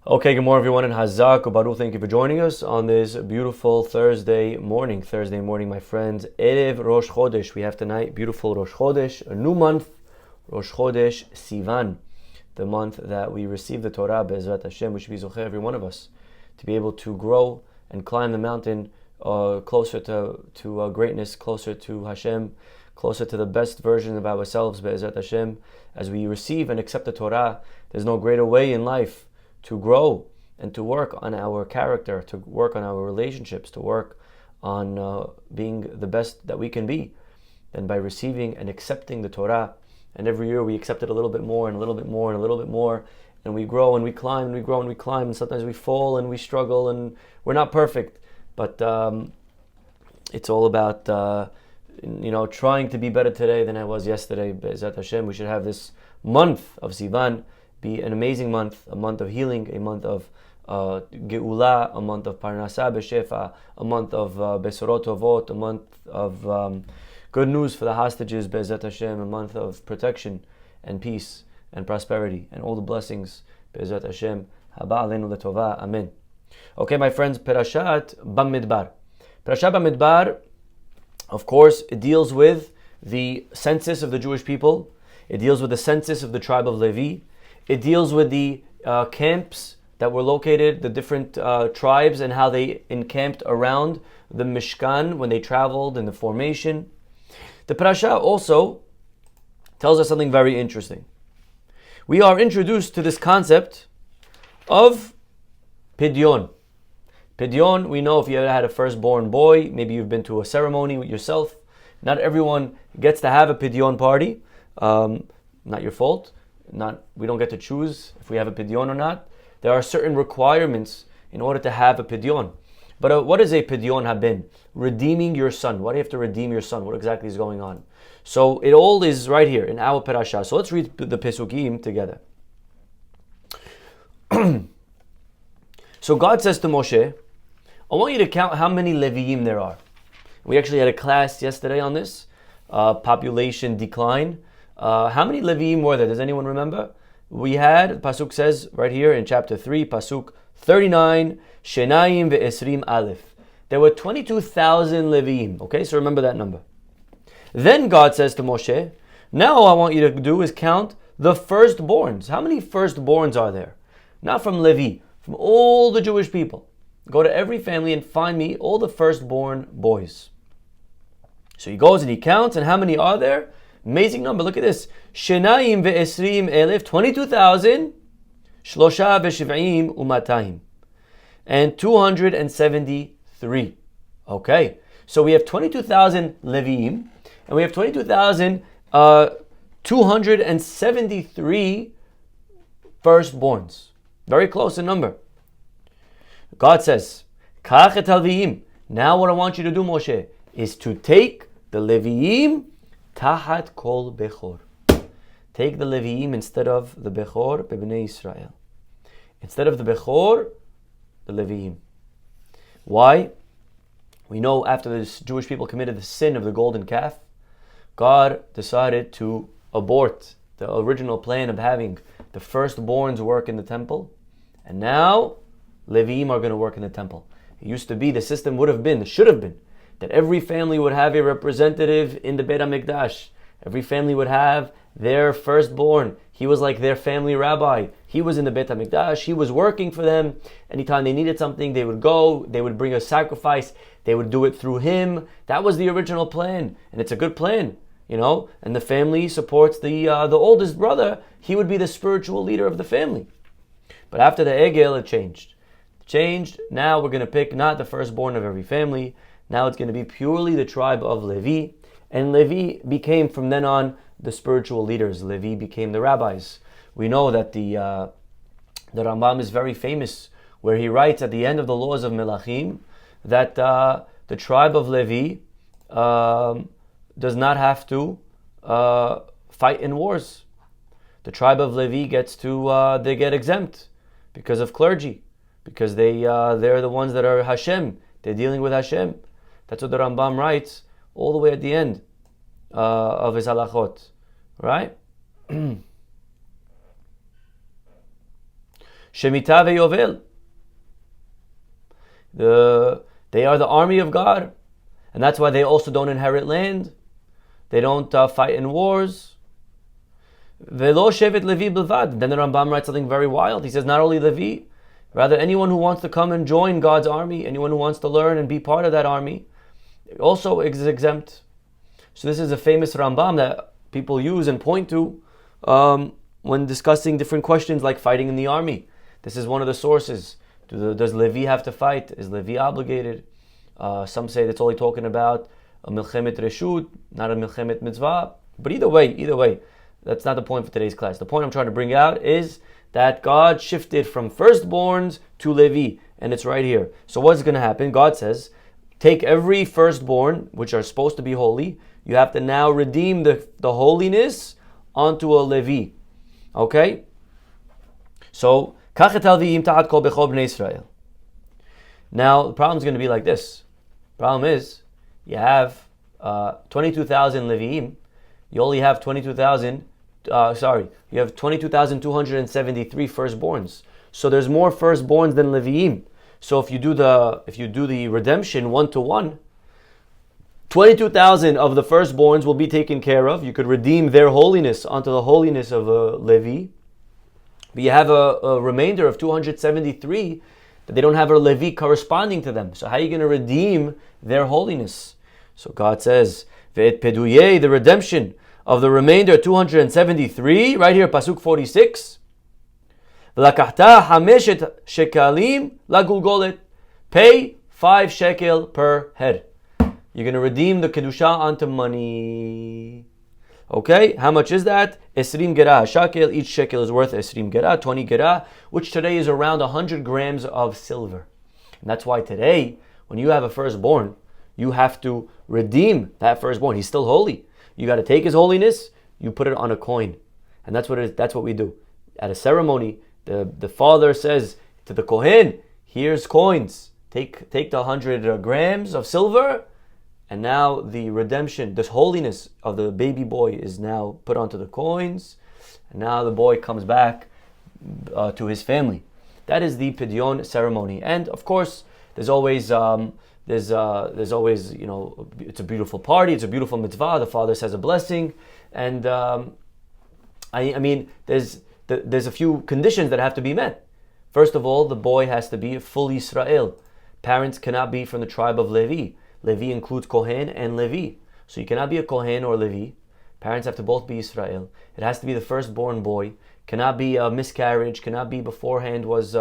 Okay, good morning, everyone, and Hazak Ubaru. Thank you for joining us on this beautiful Thursday morning. My friends. Erev Rosh Chodesh. We have tonight beautiful Rosh Chodesh, a new month, Rosh Chodesh Sivan, the month that we receive the Torah. Be'ezrat Hashem, we should be zocheh, every one of us, to be able to grow and climb the mountain closer to greatness, closer to Hashem, closer to the best version of ourselves. Be'ezrat Hashem, as we receive and accept the Torah, there's no greater way in life to grow and to work on our character, to work on our relationships, to work on being the best that we can be, than by receiving and accepting the Torah. And every year we accept it a little bit more and a little bit more and a little bit more, and we grow and we climb and we grow and we climb, and sometimes we fall and we struggle and we're not perfect, but it's all about trying to be better today than I was yesterday. Be'ezrat Hashem, we should have this month of Sivan be an amazing month, a month of healing, a month of Geula, a month of Parnasa B'Shefa, a month of Besorot Tovot, a month of good news for the hostages, Be'ezrat Hashem, a month of protection and peace and prosperity and all the blessings, Be'ezrat Hashem. Haba aleinu letova, amen. Okay, my friends, Perashat Bamidbar. Perashat Bamidbar, of course, it deals with the census of the Jewish people. It deals with the census of the tribe of Levi. It deals with the camps that were located, the different tribes, and how they encamped around the Mishkan when they traveled in the formation. The parasha also tells us something very interesting. We are introduced to this concept of Pidyon. Pidyon, we know if you ever had a firstborn boy, maybe you've been to a ceremony with yourself. Not everyone gets to have a Pidyon party. Not your fault. We don't get to choose if we have a pidyon or not. There are certain requirements in order to have a pidyon. But what is a pidyon haben? Redeeming your son. Why do you have to redeem your son? What exactly is going on? So it all is right here in our parasha. So let's read the Pesukim together. So God says to Moshe, I want you to count how many Leviim there are. We actually had a class yesterday on this, population decline. How many Leviim were there? Does anyone remember? We had, Pasuk says right here in chapter 3, Pasuk 39, Shenayim ve'esrim aleph. There were 22,000 Leviim. Okay, so remember that number. Then God says to Moshe, now I want you to do is count the firstborns. How many firstborns are there? Not from Levi, from all the Jewish people. Go to every family and find me all the firstborn boys. So he goes and he counts, and how many are there? Amazing number. Look at this. Shenayim ve'esrim elef, 22,000, shlosha ve'shiv'im umatayim, and 273. Okay, so we have 22,000 Leviim, and we have 22,273 firstborns. Very close in number. God says, Kach et halviim. Now what I want you to do, Moshe, is to take the Leviim Tahat kol bechor. Take the Leviim instead of the bechor bebnei Israel. Instead of the bechor, the Leviim. Why? We know after the Jewish people committed the sin of the golden calf, God decided to abort the original plan of having the firstborns work in the temple, and now Leviim are going to work in the temple. It used to be, the system should have been, that every family would have a representative in the Beit HaMikdash. Every family would have their firstborn. He was like their family rabbi. He was in the Beit HaMikdash. He was working for them. Anytime they needed something, they would go. They would bring a sacrifice. They would do it through him. That was the original plan. And it's a good plan, And the family supports the oldest brother. He would be the spiritual leader of the family. But after the Egel, it changed. Now we're going to pick not the firstborn of every family. Now it's going to be purely the tribe of Levi. And Levi became from then on the spiritual leaders. Levi became the rabbis. We know that the Rambam is very famous, where he writes at the end of the laws of Melachim that the tribe of Levi does not have to fight in wars. The tribe of Levi they get exempt because of clergy, because they're the ones that are Hashem. They're dealing with Hashem. That's what the Rambam writes all the way at the end of his halachot, right? Shemitah ve'yovel. They are the army of God. And that's why they also don't inherit land. They don't fight in wars. Velo shevet Levi bilvad. Then the Rambam writes something very wild. He says not only Levi, rather anyone who wants to come and join God's army, anyone who wants to learn and be part of that army, also is exempt. So this is a famous Rambam that people use and point to when discussing different questions like fighting in the army. This is one of the sources. Does Levi have to fight? Is Levi obligated? Some say that's only talking about a milchemet reshut, not a milchemet mitzvah. But either way, that's not the point for today's class. The point I'm trying to bring out is that God shifted from firstborns to Levi, and it's right here. So what's going to happen? God says, take every firstborn, which are supposed to be holy, you have to now redeem the holiness onto a Levi. Okay? So, now the problem is going to be like this. Problem is, you have 22,000 Leviim. You only have 22,000. You have 22,273 firstborns. So there's more firstborns than Leviim. So if you do the redemption 1-to-1, 22,000 of the firstborns will be taken care of. You could redeem their holiness onto the holiness of a Levi. But you have a remainder of 273 that they don't have a Levi corresponding to them. So how are you going to redeem their holiness? So God says, Ve'et peduye, the redemption of the remainder 273, right here, Pasuk 46. V'lakachta hameshet shekalim lagulgolet. Pay 5 shekel per head. You're going to redeem the kedusha onto money. Okay, how much is that? Esrim gerah shakel. Each shekel is worth esrim gerah, 20 gerah, which today is around 100 grams of silver. And that's why today, when you have a firstborn, you have to redeem that firstborn. He's still holy. You got to take his holiness, you put it on a coin. And that's what it is. That's what we do. At a ceremony, the father says to the Kohen, here's coins. Take the 100 grams of silver, and now the redemption, this holiness of the baby boy is now put onto the coins, and now the boy comes back to his family. That is the Pidyon ceremony. And of course, there's always, it's a beautiful party, it's a beautiful mitzvah. The father says a blessing, and there's a few conditions that have to be met. First of all, the boy has to be full Israel. Parents cannot be from the tribe of Levi. Levi includes Kohen and Levi. So you cannot be a Kohen or Levi. Parents have to both be Israel. It has to be the firstborn boy. Cannot be a miscarriage. Cannot be beforehand was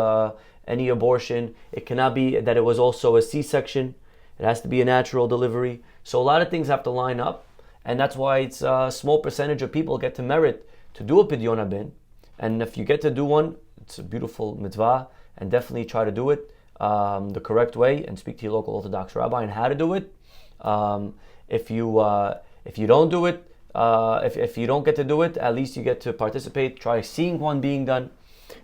any abortion. It cannot be that it was also a C-section. It has to be a natural delivery. So a lot of things have to line up. And that's why it's a small percentage of people get to merit to do a Pidyon HaBen. And if you get to do one, it's a beautiful mitzvah. And definitely try to do it the correct way, and speak to your local Orthodox rabbi on how to do it. If you don't do it, if you don't get to do it, at least you get to participate. Try seeing one being done.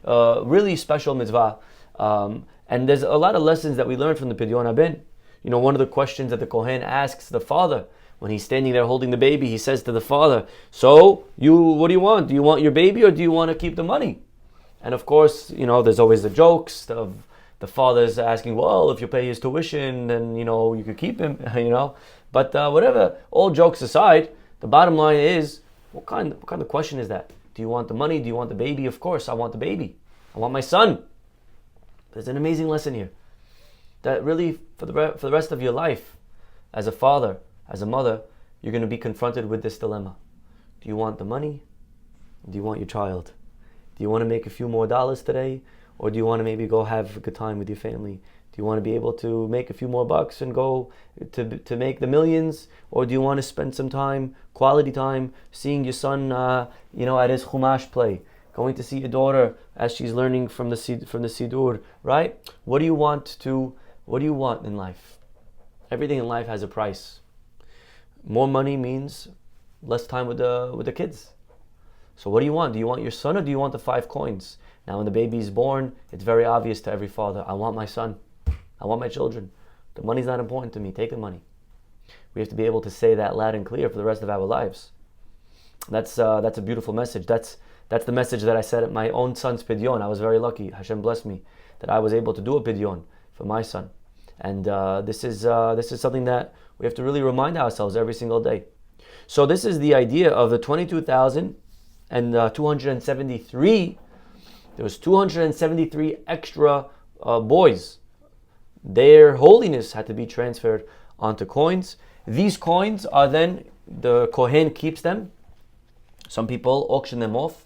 Really special mitzvah. And there's a lot of lessons that we learned from the Pidyon HaBen. You know, one of the questions that the Kohen asks the father when he's standing there holding the baby, he says to the father, "So what do you want? Do you want your baby or do you want to keep the money?" And of course, there's always the jokes of the father's asking, well, if you pay his tuition, then, you could keep him, But whatever, all jokes aside, the bottom line is, what kind of question is that? Do you want the money? Do you want the baby? Of course, I want the baby. I want my son. There's an amazing lesson here. That really, for the rest of your life, as a father, as a mother, you're going to be confronted with this dilemma. Do you want the money? Do you want your child? Do you want to make a few more dollars today? Or do you want to maybe go have a good time with your family? Do you want to be able to make a few more bucks and go to make the millions? Or do you want to spend some time, quality time, seeing your son, at his chumash play, going to see your daughter as she's learning from the Sidur, right? What do you want in life? Everything in life has a price. More money means less time with the kids. So what do you want? Do you want your son or do you want the 5 coins? Now when the baby is born, it's very obvious to every father, I want my son. I want my children. The money's not important to me. Take the money. We have to be able to say that loud and clear for the rest of our lives. That's a beautiful message. That's That's the message that I said at my own son's pidyon. I was very lucky. Hashem blessed me that I was able to do a pidyon for my son. And this is something that we have to really remind ourselves every single day. So this is the idea of the 22,273. There was 273 extra boys. Their holiness had to be transferred onto coins. These coins are then, the Kohen keeps them. Some people auction them off.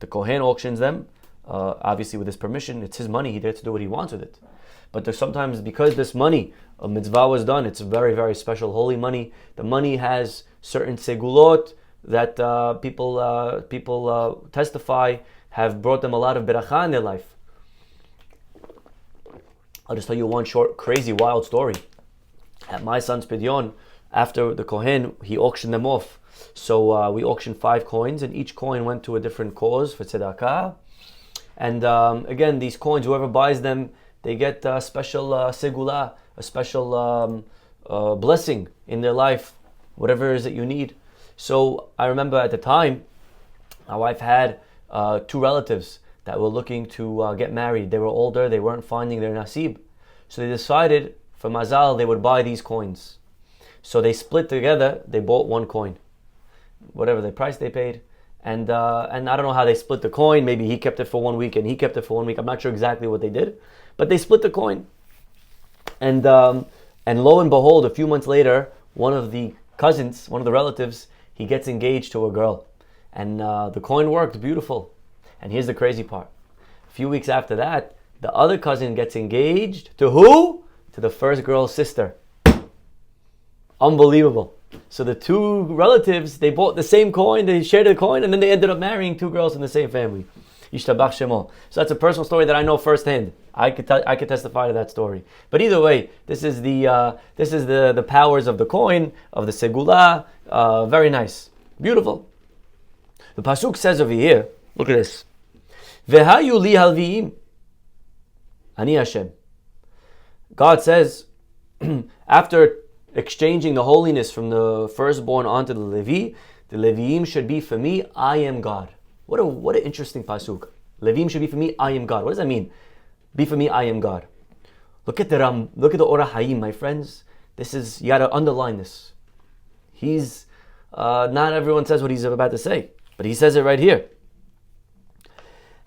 The Kohen auctions them, obviously with his permission. It's his money. He gets to do what he wants with it. But there's sometimes, because this money, a mitzvah was done, it's very, very special, holy money. The money has certain segulot that people testify have brought them a lot of beracha in their life. I'll just tell you one short, crazy, wild story. At my son's pidyon, after the Kohen, he auctioned them off. So we auctioned 5 coins, and each coin went to a different cause for tzedakah. And again, these coins, whoever buys them, they get a special segula, a special blessing in their life, whatever it is that you need. So I remember at the time, my wife had 2 relatives that were looking to get married. They were older, they weren't finding their nasib. So they decided, for mazal, they would buy these coins. So they split together, they bought 1 coin. Whatever the price they paid. And I don't know how they split the coin. Maybe he kept it for 1 week and he kept it for 1 week. I'm not sure exactly what they did. But they split the coin. And lo and behold, a few months later, one of the cousins, one of the relatives, he gets engaged to a girl. And the coin worked beautiful. And here's the crazy part. A few weeks after that, the other cousin gets engaged to who? To the first girl's sister. Unbelievable. So the 2 relatives, they bought the same coin, they shared the coin, and then they ended up marrying 2 girls in the same family. Yishtabach Shemo. So that's a personal story that I know firsthand. I could testify to that story. But either way, this is the powers of the coin, of the segula. Very nice, beautiful. The pasuk says over here. Look at this. Vehayu li halviim. Ani Hashem. God says, after exchanging the holiness from the firstborn onto the Leviim should be for me, I am God. What an interesting pasuk. Leviim should be for me, I am God. What does that mean? Be for me, I am God. Look at the Ora Hayim, my friends. This is, you gotta underline this. He's, not everyone says what he's about to say, but he says it right here.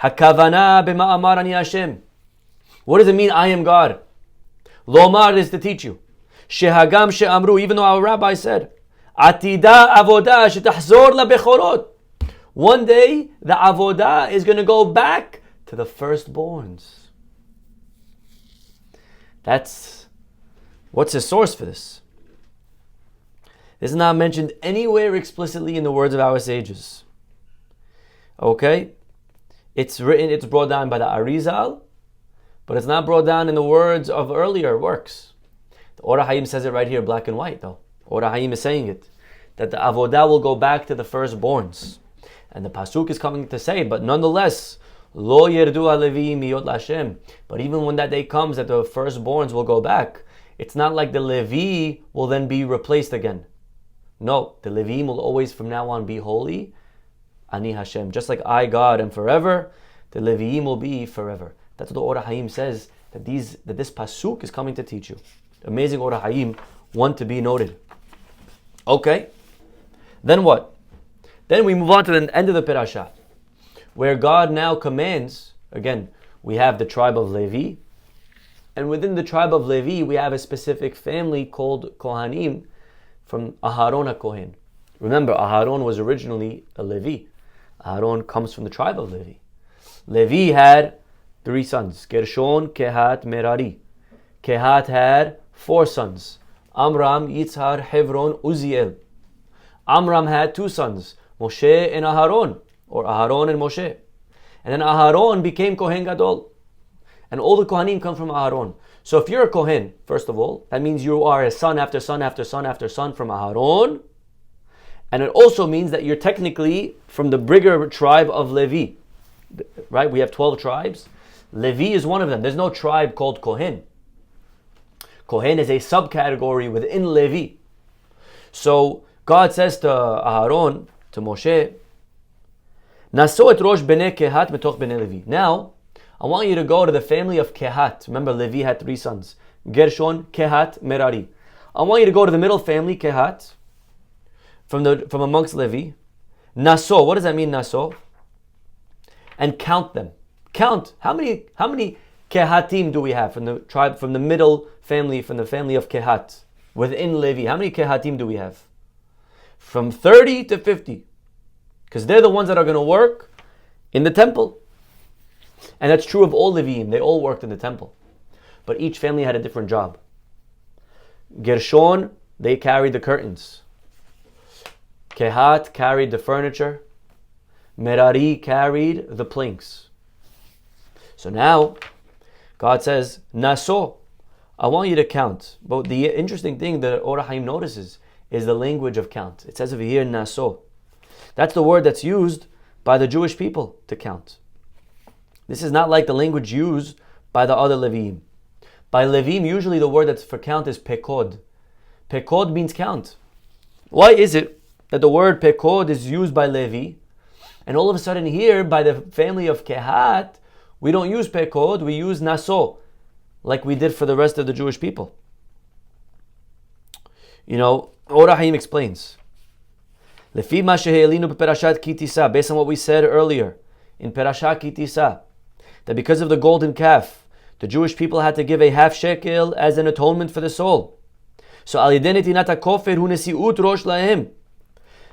Hakavana b'ma'amar ani Hashem. What does it mean, I am God? Lomar is to teach you. Shehagam she'amru, even though our rabbi said, Atida avodah shetahzor labechorot. One day, the avodah is going to go back to the firstborns. What's the source for this? This is not mentioned anywhere explicitly in the words of our sages. Okay? It's brought down by the Arizal, but it's not brought down in the words of earlier works. The Ora Hayim says it right here, black and white though. Ora Hayim is saying it, that the avodah will go back to the firstborns. And the pasuk is coming to say, but nonetheless, lo yerdu alevi miyot Hashem. But even when that day comes that the firstborns will go back, it's not like the Levi will then be replaced again. No, the Leviim will always from now on be holy. Ani Hashem. Just like I, God, am forever, the Leviim will be forever. That's what the Ora Hayim says, that this pasuk is coming to teach you. Amazing Ora Hayim, one to be noted. Okay, then what? Then we move on to the end of the Pirashah, where God now commands, again, we have the tribe of Levi, and within the tribe of Levi, we have a specific family called Kohanim from Aharon HaKohen. Remember, Aharon was originally a Levi. Aharon comes from the tribe of Levi. Levi had 3 sons, Gershon, Kehat, Merari. Kehat had 4 sons, Amram, Yitzhar, Hebron, Uziel. Amram had 2 sons, Moshe and Aharon, or Aharon and Moshe. And then Aharon became Kohen Gadol. And all the Kohanim come from Aharon. So if you're a Kohen, first of all, that means you are a son after son after son after son from Aharon. And it also means that you're technically from the bigger tribe of Levi. Right? We have 12 tribes. Levi is one of them. There's no tribe called Kohen. Kohen is a subcategory within Levi. So God says to Aharon, to Moshe, Naso et rosh bnei Kehat metoch bnei Levi. Now, I want you to go to the family of Kehat. Remember, Levi had 3 sons. Gershon, Kehat, Merari. I want you to go to the middle family, Kehat, from amongst Levi. Naso, what does that mean, Naso? And count them. Count. How many Kehatim do we have from the tribe, from the middle family, from the family of Kehat, within Levi? How many Kehatim do we have? From 30 to 50. Because they're the ones that are going to work in the temple. And that's true of all Leviim. They all worked in the temple. But each family had a different job. Gershon, they carried the curtains. Kehat carried the furniture. Merari carried the planks. So now, God says, Naso, I want you to count. But the interesting thing that Or HaHaim notices is the language of count. It says over here, Naso. That's the word that's used by the Jewish people to count. This is not like the language used by the other Leviim. By Leviim, usually the word that's for count is pekod. Pekod means count. Why is it that the word pekod is used by Levi, and all of a sudden here, by the family of Kehat, we don't use pekod, we use naso, like we did for the rest of the Jewish people? Or HaHaim explains, Lefi ma shehe'elinu beperashat ki tisa, based on what we said earlier in Perashat ki tisa, that because of the golden calf, the Jewish people had to give a half shekel as an atonement for the soul. So al yedei netinat hakofer hu nesiut rosh lahem.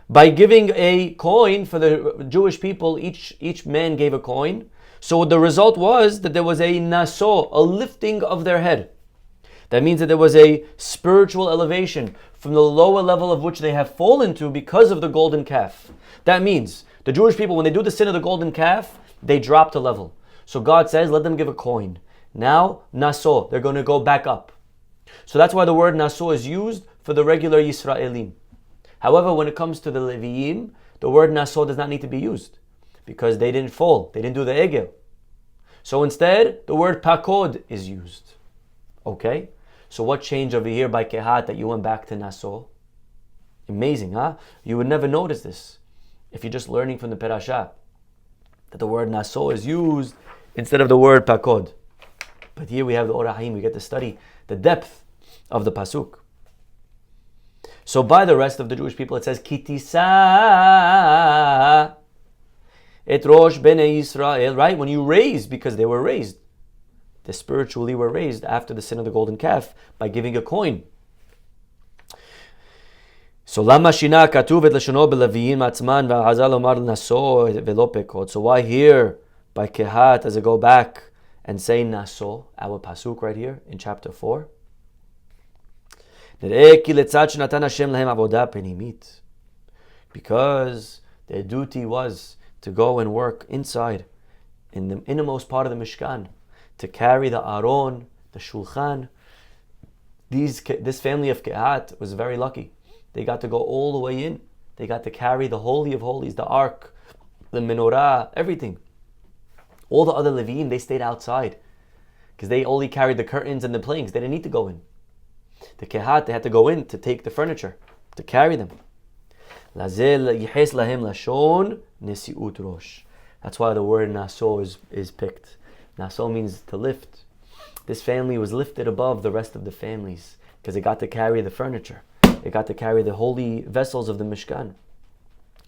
By giving a coin for the Jewish people, each man gave a coin. So the result was that there was a naso, a lifting of their head. That means that there was a spiritual elevation from the lower level of which they have fallen to because of the golden calf. That means the Jewish people, when they do the sin of the golden calf, they dropped a level. So God says, let them give a coin. Now, naso, they're going to go back up. So that's why the word naso is used for the regular Yisraelim. However, when it comes to the Leviim, the word naso does not need to be used because they didn't fall. They didn't do the egel. So instead, the word pakod is used. Okay? So what changed over here by Kehat that you went back to naso? Amazing, huh? You would never notice this if you're just learning from the Perashah, that the word naso is used instead of the word pakod. But here we have the Or HaHaim. We get to study the depth of the pasuk. So by the rest of the Jewish people, it says, Kitisa et rosh bnei Yisrael, right? When you raise, because they were raised. They spiritually were raised after the sin of the golden calf by giving a coin. So lama shina katuv et leshono b'leviim atzman v'hazal omar naso v'lo pekod. So why here by Kehat does it go back and say naso, our pasuk right here in chapter 4? Because their duty was to go and work inside, in the innermost part of the Mishkan, to carry the Aron, the Shulchan. This family of Kehat was very lucky. They got to go all the way in. They got to carry the Holy of Holies, the Ark, the Menorah, everything. All the other Leviim, they stayed outside because they only carried the curtains and the planks. They didn't need to go in. The Kehat, they had to go in to take the furniture, to carry them. That's why the word naso is picked. Naso means to lift. This family was lifted above the rest of the families because they got to carry the furniture. They got to carry the holy vessels of the Mishkan.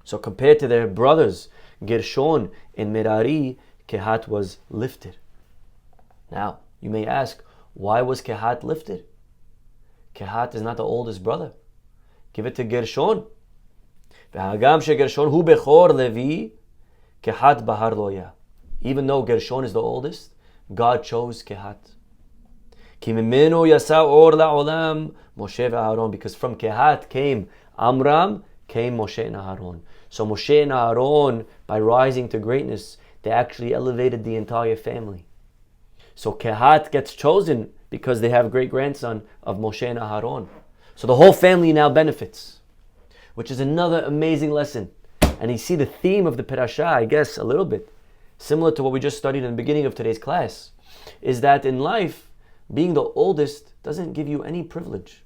So compared to their brothers, Gershon and Merari, Kehat was lifted. Now, you may ask, why was Kehat lifted? Kehat is not the oldest brother. Give it to Gershon. Even though Gershon is the oldest, God chose Kehat. Because from Kehat came Amram, came Moshe and Aharon. So Moshe and Aharon, by rising to greatness, they actually elevated the entire family. So Kehat gets chosen because they have great-grandson of Moshe and Aharon. So the whole family now benefits, which is another amazing lesson. And you see the theme of the Perashah, I guess, a little bit, similar to what we just studied in the beginning of today's class, is that in life, being the oldest doesn't give you any privilege.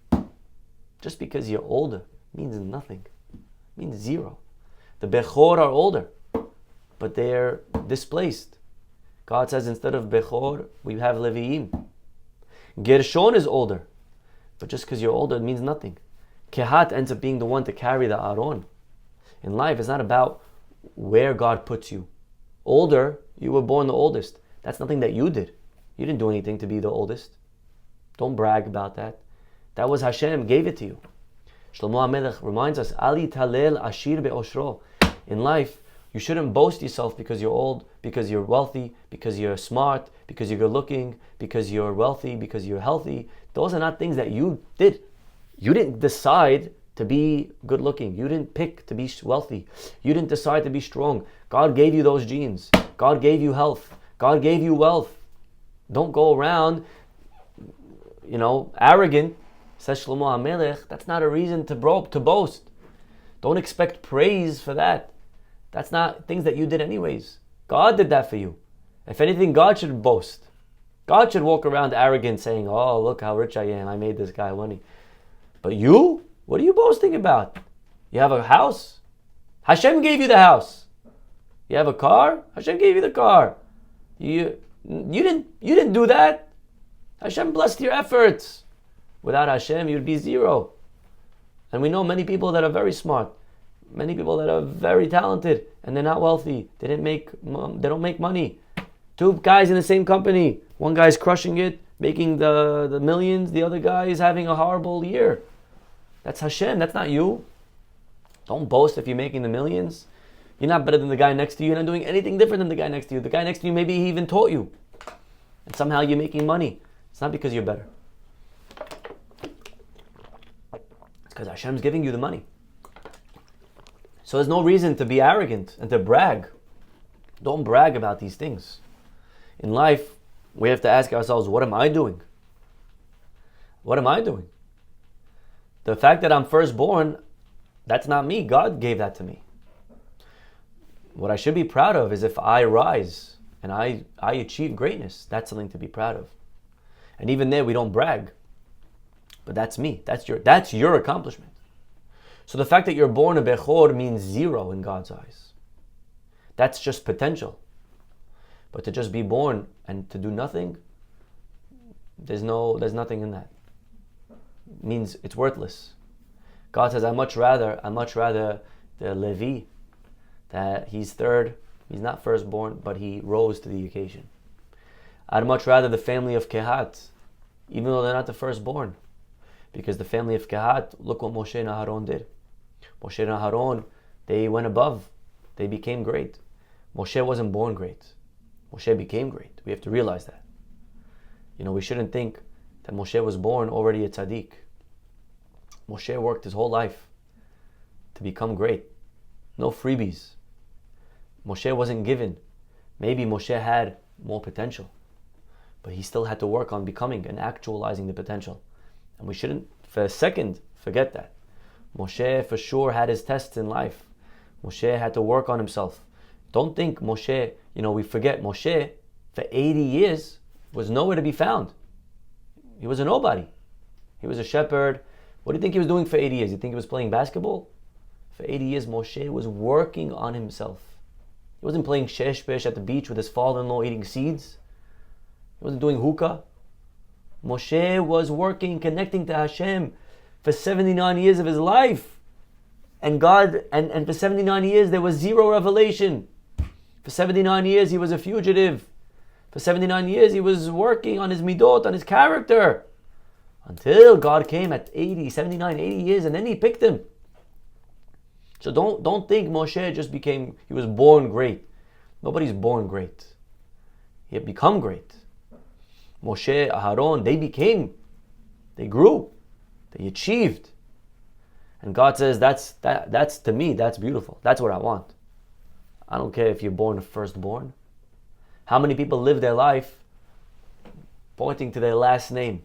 Just because you're older means nothing. It means zero. The Bechor are older, but they're displaced. God says instead of Bechor, we have Leviim. Gershon is older, but just because you're older, it means nothing. Kehat ends up being the one to carry the Aron. In life, it's not about where God puts you. Older, you were born the oldest. That's nothing that you did. You didn't do anything to be the oldest. Don't brag about that. That was Hashem gave it to you. Shlomo HaMelech reminds us, Ali talel ashir be'oshro. In life, you shouldn't boast yourself because you're old, because you're wealthy, because you're smart, because you're good looking, because you're wealthy, because you're healthy. Those are not things that you did. You didn't decide to be good looking. You didn't pick to be wealthy. You didn't decide to be strong. God gave you those genes. God gave you health. God gave you wealth. Don't go around, arrogant. Says Shlomo HaMelech, that's not a reason to boast. Don't expect praise for that. That's not things that you did anyways. God did that for you. If anything, God should boast. God should walk around arrogant saying, oh, look how rich I am. I made this guy money. But you? What are you boasting about? You have a house? Hashem gave you the house. You have a car? Hashem gave you the car. You didn't do that. Hashem blessed your efforts. Without Hashem, you'd be zero. And we know many people that are very smart, many people that are very talented, and they're not wealthy. They don't make money. Two guys in the same company. One guy's crushing it, making the millions. The other guy is having a horrible year. That's Hashem. That's not you. Don't boast if you're making the millions. You're not better than the guy next to you. You're not doing anything different than the guy next to you. The guy next to you, maybe he even taught you. And somehow you're making money. It's not because you're better. It's because Hashem's giving you the money. So there's no reason to be arrogant and to brag. Don't brag about these things. In life, we have to ask ourselves, what am I doing? What am I doing? The fact that I'm firstborn, that's not me. God gave that to me. What I should be proud of is if I rise and I achieve greatness. That's something to be proud of. And even there, we don't brag. But that's me. That's your accomplishment. So the fact that you're born a Bechor means zero in God's eyes. That's just potential. But to just be born and to do nothing, there's nothing in that. It means it's worthless. God says, I much rather the Levi, that he's third, he's not firstborn, but he rose to the occasion. I'd much rather the family of Kehat, even though they're not the firstborn. Because the family of Kehat, look what Moshe and Aharon did. Moshe and Aharon, they went above. They became great. Moshe wasn't born great. Moshe became great. We have to realize that. We shouldn't think that Moshe was born already a tzaddik. Moshe worked his whole life to become great. No freebies. Moshe wasn't given. Maybe Moshe had more potential, but he still had to work on becoming and actualizing the potential. And we shouldn't for a second forget that. Moshe for sure had his tests in life. Moshe had to work on himself. Don't think Moshe, we forget Moshe for 80 years was nowhere to be found. He was a nobody. He was a shepherd. What do you think he was doing for 80 years? You think he was playing basketball? For 80 years, Moshe was working on himself. He wasn't playing sheshbesh at the beach with his father-in-law eating seeds. He wasn't doing hookah. Moshe was working, connecting to Hashem for 79 years of his life. And God, and for 79 years there was zero revelation. For 79 years he was a fugitive. For 79 years he was working on his midot, on his character. Until God came at 79, 80 years, and then he picked him. So don't think Moshe just he was born great. Nobody's born great. He had become great. Moshe, Aharon, they grew, they achieved. And God says, that's to me, that's beautiful. That's what I want. I don't care if you're born a firstborn. How many people live their life pointing to their last name?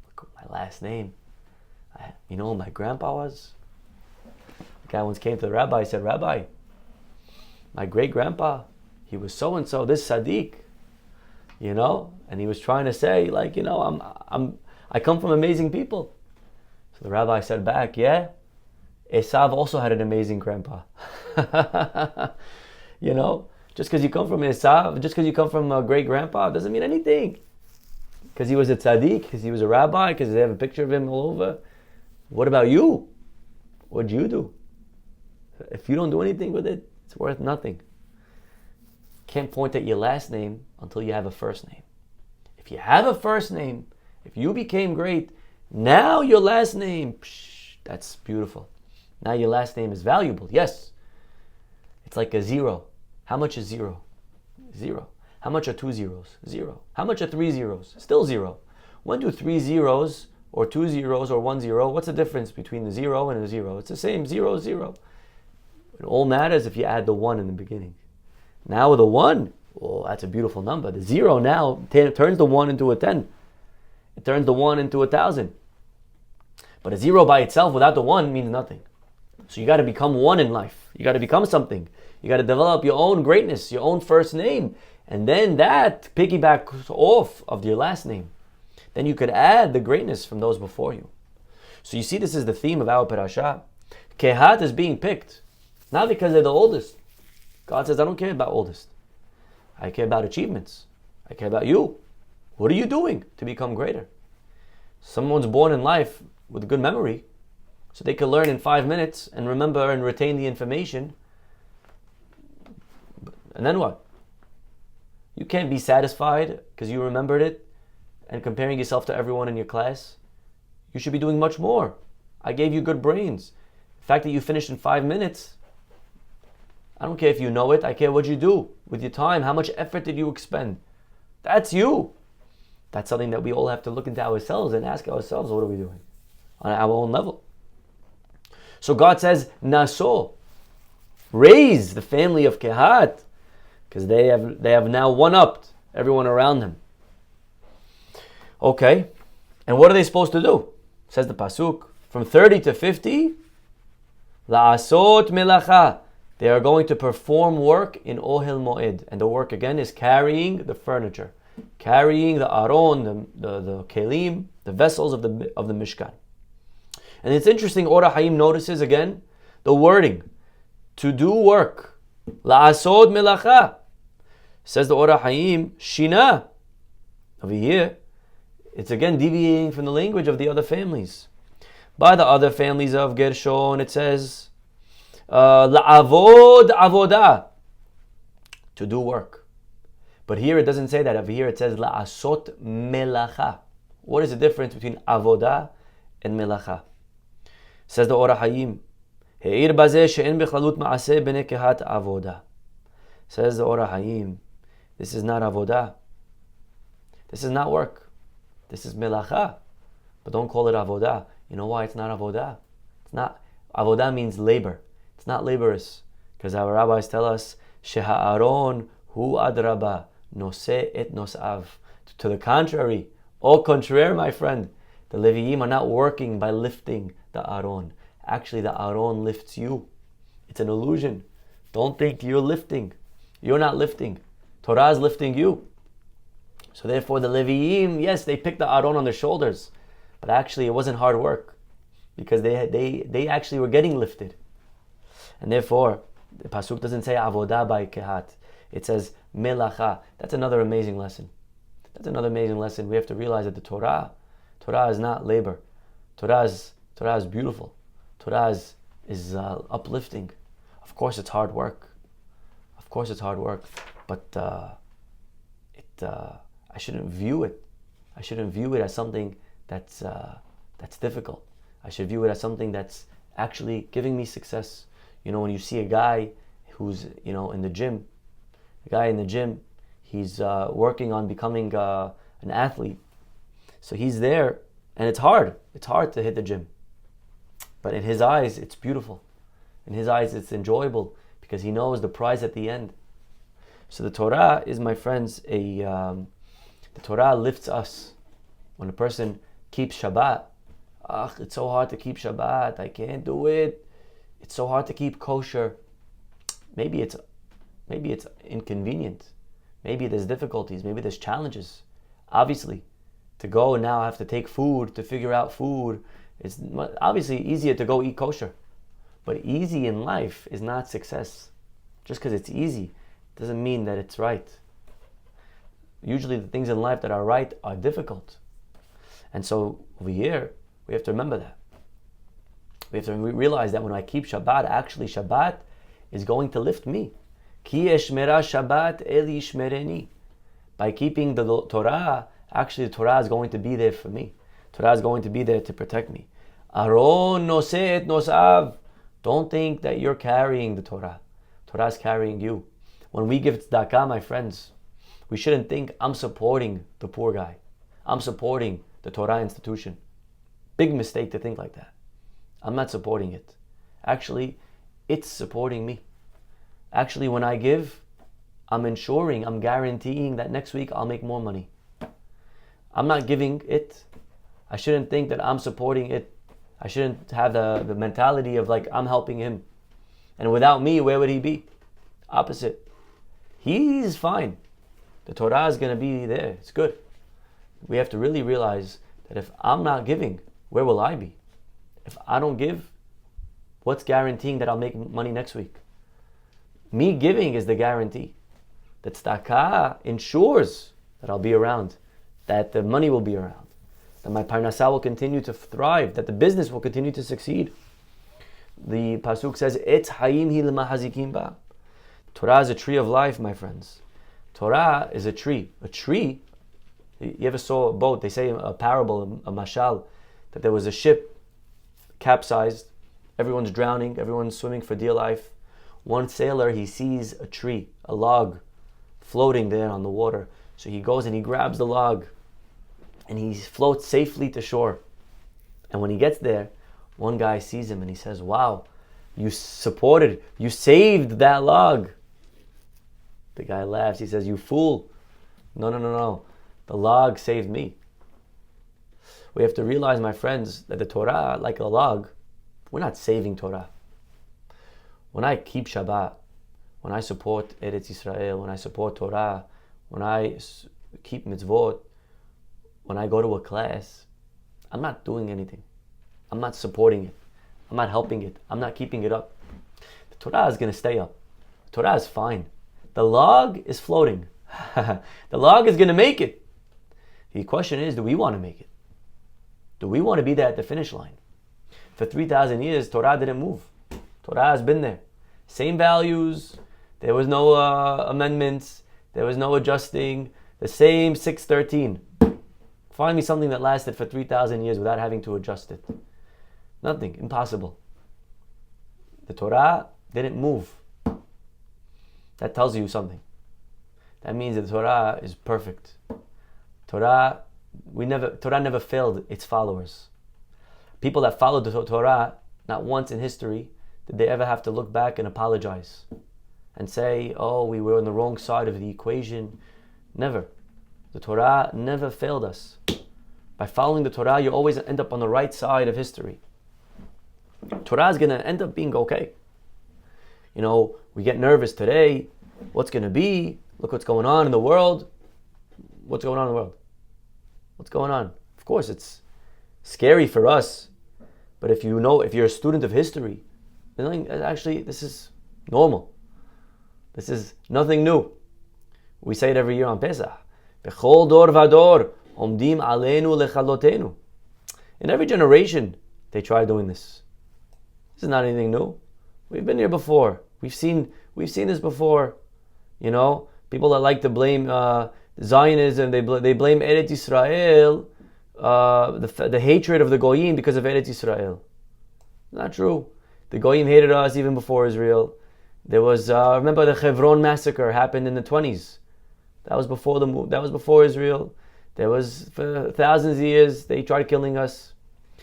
Look at my last name. You know who my grandpa was? The guy once came to the rabbi, he said, Rabbi, my great-grandpa, he was so-and-so, this Sadiq, and he was trying to say, I come from amazing people. So the rabbi said back, yeah, Esav also had an amazing grandpa. You know, just because you come from Esav, just because you come from a great grandpa, doesn't mean anything. Because he was a tzaddik, because he was a rabbi, because they have a picture of him all over. What about you? What'd you do? If you don't do anything with it, it's worth nothing. Can't point at your last name until you have a first name. If you have a first name, if you became great, now your last name, that's beautiful. Now your last name is valuable. Yes. It's like a zero. How much is zero? Zero. How much are 2 zeros? Zero. How much are 3 zeros? Still zero. When do 3 zeros or 2 zeros or 1 zero, what's the difference between the 0 and a 0? It's the same, 0, 0. It all matters if you add the 1 in the beginning. Now with a 1, oh, that's a beautiful number. The 0 now turns the 1 into a 10. It turns the 1 into 1,000. But a 0 by itself without the 1 means nothing. So you got to become 1 in life. You got to become something. You got to develop your own greatness, your own first name. And then that piggybacks off of your last name. Then you could add the greatness from those before you. So you see, this is the theme of our parasha. Kehat is being picked, not because they're the oldest. God says, I don't care about oldest. I care about achievements. I care about you. What are you doing to become greater? Someone's born in life with good memory, so they can learn in 5 minutes and remember and retain the information. And then what? You can't be satisfied because you remembered it and comparing yourself to everyone in your class. You should be doing much more. I gave you good brains. The fact that you finished in 5 minutes, I don't care if you know it. I care what you do with your time. How much effort did you expend? That's you. That's something that we all have to look into ourselves and ask ourselves, what are we doing on our own level? So God says, Naso, raise the family of Kehat, because they have now one-upped everyone around them. Okay, and what are they supposed to do? Says the Pasuk, from 30 to 50, La'asot melacha, they are going to perform work in Ohel Moed. And the work again is carrying the furniture, carrying the aron, the kelim, the vessels of the Mishkan. And it's interesting, Or HaHaim notices again the wording, to do work. La'asod melacha. Says the Or HaHaim, Shina. Over here, it's again deviating from the language of the other families. By the other families of Gershon, it says, La'avod avodah, to do work. But here it doesn't say that. Over here it says La'asot melacha. What is the difference between avodah and melacha? Says the Or HaHaim, He'ir bazeh she'en bechlalut ma'aseh b'nei kehat avodah. Says the Or HaHaim, this is not avodah. This is not work. This is melacha. But don't call it avodah. You know why it's not avodah? It's not. Avodah means labor. It's not laborious. Because our rabbis tell us, Sheha'aron hu adraba, noseh et nosav. To the contrary, au contraire, my friend, the Leviim are not working by lifting the Aron. Actually, the Aron lifts you. It's an illusion. Don't think you're lifting. You're not lifting. Torah is lifting you. So therefore the Leviim, yes, they picked the Aron on their shoulders, but actually it wasn't hard work because they actually were getting lifted. And therefore, the Pasuk doesn't say Avodah by Kehat. It says Melacha. That's another amazing lesson. That's another amazing lesson. We have to realize that the Torah is not labor. Torah is beautiful. Torah is uplifting. Of course it's hard work. But I shouldn't view it. I shouldn't view it as something that's difficult. I should view it as something that's actually giving me success. You know, when you see a guy who's in the gym, he's working on becoming an athlete. So he's there, and it's hard. It's hard to hit the gym. But in his eyes, it's beautiful. In his eyes, it's enjoyable because he knows the prize at the end. So the Torah is, my friends, the Torah lifts us. When a person keeps Shabbat, it's so hard to keep Shabbat. I can't do it. It's so hard to keep kosher. Maybe it's inconvenient. Maybe there's difficulties. Maybe there's challenges. Obviously, to go and now have to take food, to figure out food, it's obviously easier to go eat kosher. But easy in life is not success. Just because it's easy doesn't mean that it's right. Usually the things in life that are right are difficult. And so over here, we have to remember that. We have to realize that when I keep Shabbat, actually Shabbat is going to lift me. Ki eshmera Shabbat eli shmereni. By keeping the Torah, actually the Torah is going to be there for me. Torah is going to be there to protect me. Aron noset nosav. Don't think that you're carrying the Torah. Torah is carrying you. When we give tzedakah, my friends, we shouldn't think I'm supporting the poor guy. I'm supporting the Torah institution. Big mistake to think like that. I'm not supporting it. Actually, it's supporting me. Actually, when I give, I'm guaranteeing that next week I'll make more money. I'm not giving it. I shouldn't think that I'm supporting it. I shouldn't have the mentality of like I'm helping him. And without me, where would he be? Opposite. He's fine. The Torah is going to be there. It's good. We have to really realize that if I'm not giving, where will I be? If I don't give, what's guaranteeing that I'll make money next week? Me giving is the guarantee. The tzedakah ensures that I'll be around, that the money will be around, that my parnasah will continue to thrive, that the business will continue to succeed. The pasuk says, "Et hayim hi l'mahazikim ba." Torah is a tree of life, my friends. Torah is a tree. A tree. You ever saw a boat? They say a parable, a mashal, that there was a ship capsized. Everyone's drowning. Everyone's swimming for dear life. One sailor, he sees a tree, a log, floating there on the water. So he goes and he grabs the log and he floats safely to shore. And when he gets there, one guy sees him and he says, "Wow, you saved that log." The guy laughs. He says, "You fool. No. The log saved me." We have to realize, my friends, that the Torah, like a log, we're not saving Torah. When I keep Shabbat, when I support Eretz Yisrael, when I support Torah, when I keep mitzvot, when I go to a class, I'm not doing anything. I'm not supporting it. I'm not helping it. I'm not keeping it up. The Torah is going to stay up. The Torah is fine. The log is floating. The log is going to make it. The question is, do we want to make it? Do we want to be there at the finish line? For 3,000 years, Torah didn't move. Torah has been there. Same values. There was no amendments. There was no adjusting. The same 613. Find me something that lasted for 3,000 years without having to adjust it. Nothing. Impossible. The Torah didn't move. That tells you something. That means that the Torah is perfect. Torah never failed its followers. People that followed the Torah, not once in history did they ever have to look back and apologize and say, "Oh, we were on the wrong side of the equation." Never. The Torah never failed us. By following the Torah, you always end up on the right side of history. Torah is going to end up being okay. You know, we get nervous today. What's going to be? Look what's going on in the world. What's going on in the world? What's going on? Of course, it's scary for us. But if you're a student of history, then actually this is normal. This is nothing new. We say it every year on Pesach. Bechol dor vador omdim aleinu lechalotenu. In every generation, they try doing this. This is not anything new. We've been here before. We've seen this before. You know, people that like to blame Zionism, they blame Eretz Yisrael, the hatred of the Goyim because of Eretz Yisrael. Not true. The Goyim hated us even before Israel. There was remember the Hebron massacre happened in the 20s. That was before the move. That was before Israel. There was for thousands of years they tried killing us.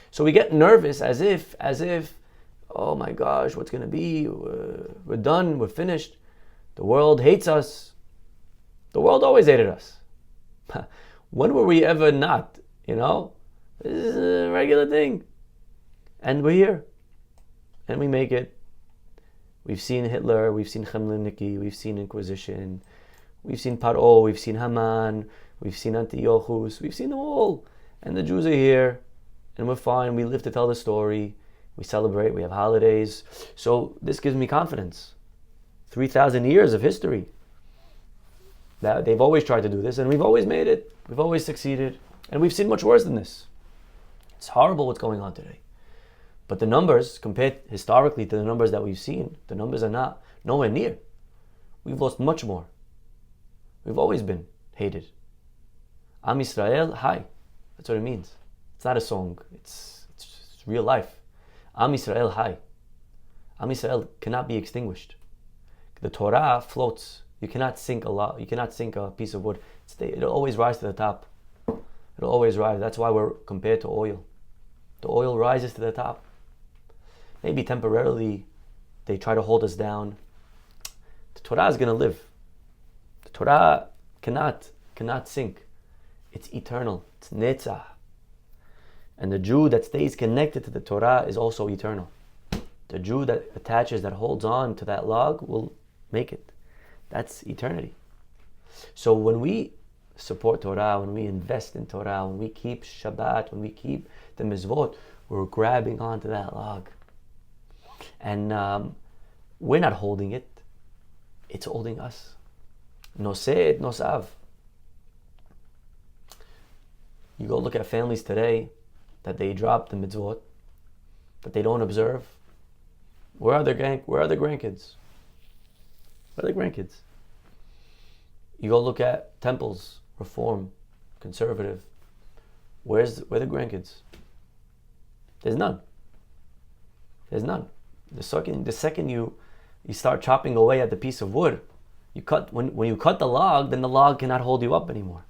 So we get nervous as if, oh my gosh, what's going to be? We're done. We're finished. The world hates us. The world always hated us. When were we ever not? You know, this is a regular thing. And we're here. And we make it. We've seen Hitler. We've seen Chemliniki. We've seen Inquisition. We've seen Paro. We've seen Haman. We've seen Antiochus. We've seen them all. And the Jews are here. And we're fine. We live to tell the story. We celebrate. We have holidays. So this gives me confidence. 3,000 years of history. That they've always tried to do this, and we've always made it. We've always succeeded, and we've seen much worse than this. It's horrible what's going on today. But the numbers, compared historically to the numbers that we've seen, the numbers are nowhere near. We've lost much more. We've always been hated. Am Yisrael, hi. That's what it means. It's not a song. It's real life. Am Yisrael, hi. Am Yisrael cannot be extinguished. The Torah floats. You cannot sink a piece of wood. It'll always rise to the top. It'll always rise. That's why we're compared to oil. The oil rises to the top. Maybe temporarily they try to hold us down. The Torah is going to live. The Torah cannot sink. It's eternal. It's netzah. And the Jew that stays connected to the Torah is also eternal. The Jew that attaches, that holds on to that log will make it. That's eternity. So when we support Torah, when we invest in Torah, when we keep Shabbat, when we keep the mitzvot, we're grabbing onto that log. And we're not holding it. It's holding us. Noseh et nosav. You go look at families today that they drop the mitzvot, that they don't observe. Where are their grandkids? Where are the grandkids? You go look at temples, reform, conservative. Where are the grandkids? There's none. There's none. The second you start chopping away at the piece of wood, when you cut the log, then the log cannot hold you up anymore.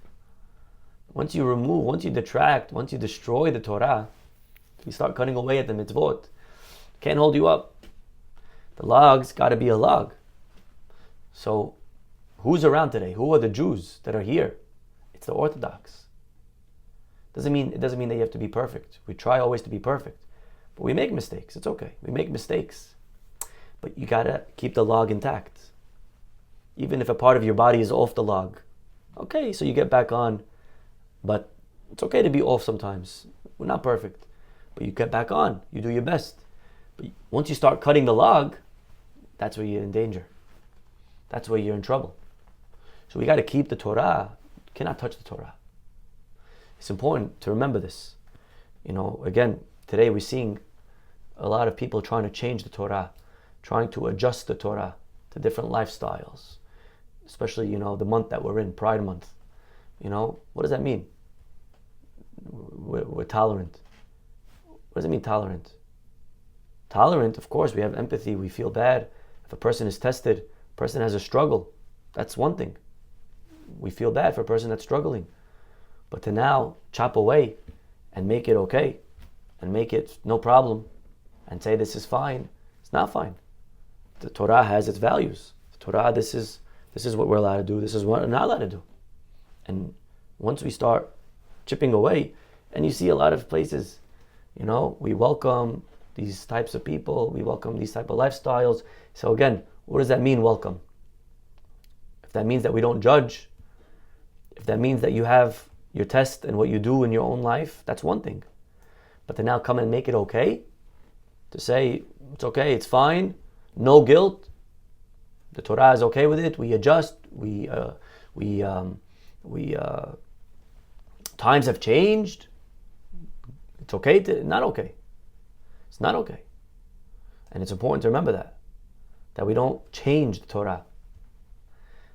Once you remove, once you detract, once you destroy the Torah, you start cutting away at the mitzvot. Can't hold you up. The log's got to be a log. So, who's around today? Who are the Jews that are here? It's the Orthodox. It doesn't mean that you have to be perfect. We try always to be perfect, but we make mistakes. It's okay. We make mistakes, but you gotta keep the log intact. Even if a part of your body is off the log, okay, so you get back on. But it's okay to be off sometimes. We're not perfect, but you get back on. You do your best. But once you start cutting the log, that's where you're in danger. That's where you're in trouble. So we got to keep the Torah. You cannot touch the Torah. It's important to remember this. Again, today we're seeing a lot of people trying to change the Torah, trying to adjust the Torah to different lifestyles. Especially, the month that we're in, Pride Month. What does that mean? We're tolerant. What does it mean, tolerant? Tolerant, of course, we have empathy, we feel bad. If a person is tested, a person has a struggle, that's one thing. We feel bad for a person that's struggling. But to now chop away and make it okay, and make it no problem, and say this is fine, it's not fine. The Torah has its values. The Torah, this is what we're allowed to do, this is what we're not allowed to do. And once we start chipping away, and you see a lot of places, we welcome these types of people, we welcome these type of lifestyles. So again, what does that mean, welcome? If that means that we don't judge, if that means that you have your test and what you do in your own life, that's one thing. But to now come and make it okay, to say it's okay, it's fine, no guilt, the Torah is okay with it, we adjust, times have changed. It's okay not okay. It's not okay. And it's important to remember that we don't change the Torah.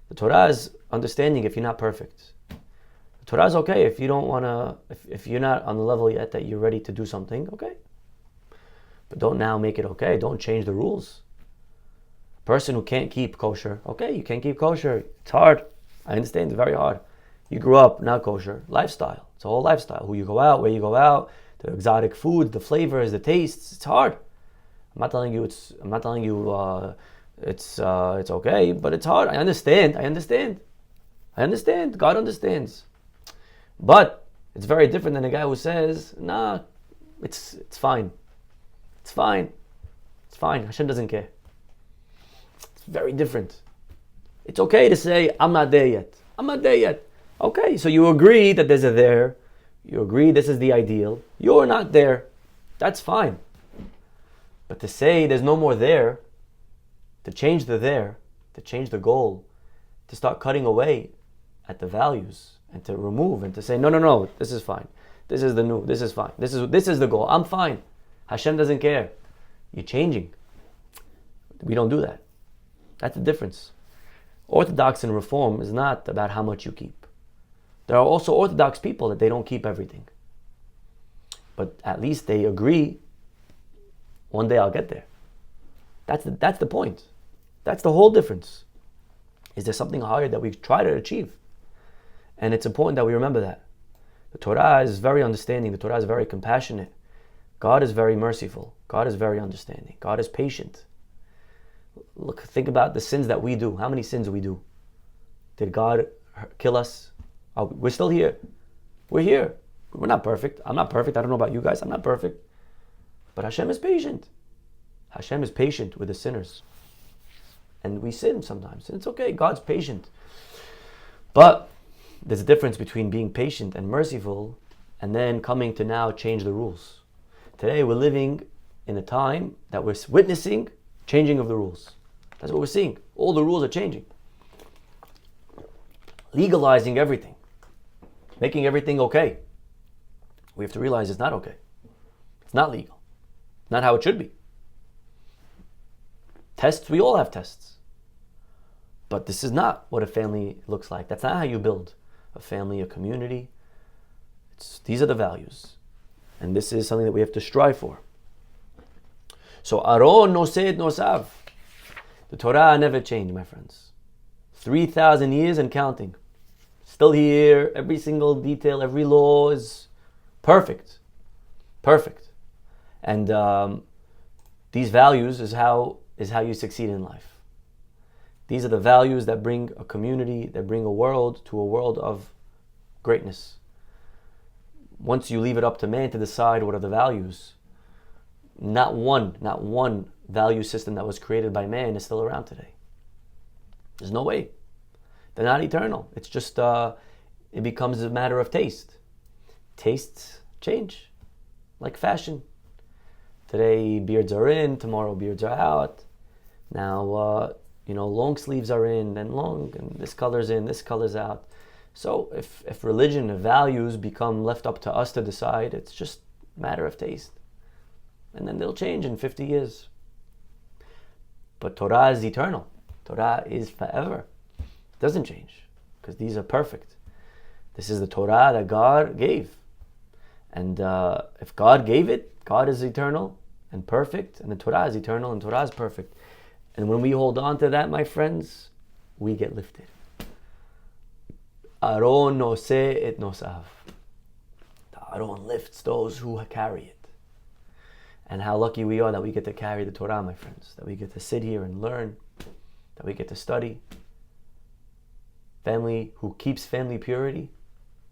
The Torah is understanding if you're not perfect. The Torah is okay if you don't want to, if you're not on the level yet that you're ready to do something, okay. But don't now make it okay. Don't change the rules. A person who can't keep kosher, okay, you can't keep kosher. It's hard. I understand, it's very hard. You grew up not kosher, lifestyle. It's a whole lifestyle. Who you go out, where you go out, the exotic food, the flavors, the tastes. It's hard. I'm not telling you it's okay, but it's hard. I understand. God understands. But it's very different than a guy who says, nah, it's fine. It's fine. Hashem doesn't care. It's very different. It's okay to say, I'm not there yet. Okay, so you agree that there's a there. You agree this is the ideal. You're not there. That's fine. But to say there's no more there, to change the there, to change the goal, to start cutting away at the values and to remove and to say, no, this is fine. This is the new, this is fine. This is the goal. I'm fine. Hashem doesn't care. You're changing. We don't do that. That's the difference. Orthodox and Reform is not about how much you keep. There are also Orthodox people that they don't keep everything. But at least they agree, one day I'll get there. That's the point. That's the whole difference. Is there something higher that we try to achieve? And it's important that we remember that. The Torah is very understanding. The Torah is very compassionate. God is very merciful. God is very understanding. God is patient. Look, think about the sins that we do. How many sins do we do? Did God kill us? We're still here. We're here. We're not perfect. I'm not perfect. I don't know about you guys. I'm not perfect. But Hashem is patient. Hashem is patient with the sinners. And we sin sometimes. And it's okay. God's patient. But there's a difference between being patient and merciful and then coming to now change the rules. Today we're living in a time that we're witnessing changing of the rules. That's what we're seeing. All the rules are changing. Legalizing everything. Making everything okay. We have to realize it's not okay. It's not legal. Not how it should be. Tests, we all have tests. But this is not what a family looks like. That's not how you build a family, a community. These are the values. And this is something that we have to strive for. So Aron noseh nosav. The Torah never changed, my friends. 3,000 years and counting. Still here, every single detail, every law is perfect. Perfect. And these values is how you succeed in life. These are the values that bring a community, that bring a world to a world of greatness. Once you leave it up to man to decide what are the values, not one value system that was created by man is still around today. There's no way. They're not eternal. It's just, it becomes a matter of taste. Tastes change, like fashion. Today beards are in, tomorrow beards are out. Now, long sleeves are in, then long, and this color's in, this color's out. So if religion and values become left up to us to decide, it's just a matter of taste. And then they'll change in 50 years. But Torah is eternal. Torah is forever. It doesn't change, because these are perfect. This is the Torah that God gave. And if God gave it, God is eternal and perfect, and the Torah is eternal and Torah is perfect. And when we hold on to that, my friends, we get lifted. Aron noseh et nosav. The Aron lifts those who carry it. And how lucky we are that we get to carry the Torah, my friends. That we get to sit here and learn. That we get to study. Family who keeps family purity,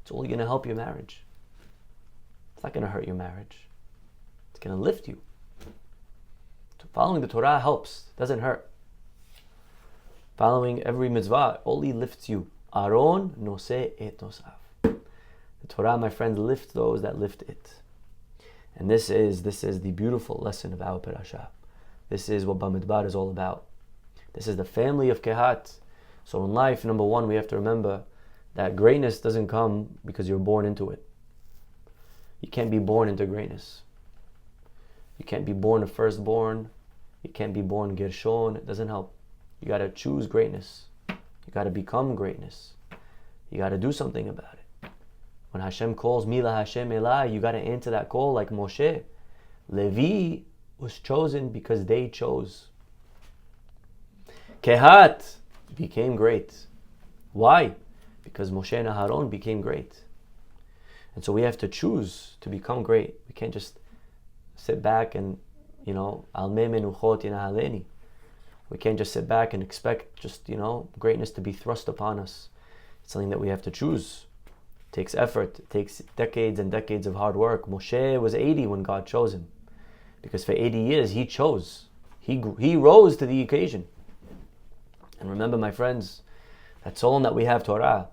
it's only going to help your marriage. It's not going to hurt your marriage. It's going to lift you. Following the Torah helps, doesn't hurt. Following every mitzvah only lifts you. Aron noseh et nosav. The Torah, my friends, lifts those that lift it. And this is the beautiful lesson of our parasha. This is what Bamidbar is all about. This is the family of Kehat. So in life, number one, we have to remember that greatness doesn't come because you're born into it. You can't be born into greatness. You can't be born a firstborn. You can't be born Gershon. It doesn't help. You got to choose greatness. You got to become greatness. You got to do something about it. When Hashem calls Mila Hashem Elai, you got to answer that call like Moshe. Levi was chosen because they chose. Kehat became great. Why? Because Moshe and Aharon became great. And so we have to choose to become great. We can't just sit back and, al me menuchot yinahaleni. We can't just sit back and expect just, greatness to be thrust upon us. It's something that we have to choose. It takes effort. It takes decades and decades of hard work. Moshe was 80 when God chose him. Because for 80 years, he chose. He rose to the occasion. And remember, my friends, that so long that we have Torah,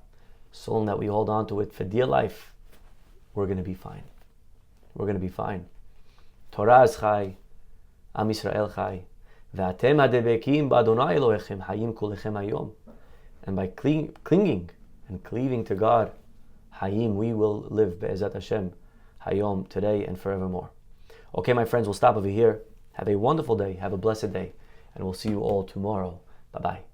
so long that we hold on to it for dear life, we're going to be fine. We're going to be fine. Torah is chai. Am Yisrael chai. ואתם הדבקים באדוני אלוהיכם חיים כולכם היום. And by clinging and cleaving to God, Hayim, we will live be'ezat Hashem, Hayom, today and forevermore. Okay, my friends, we'll stop over here. Have a wonderful day. Have a blessed day. And we'll see you all tomorrow. Bye-bye.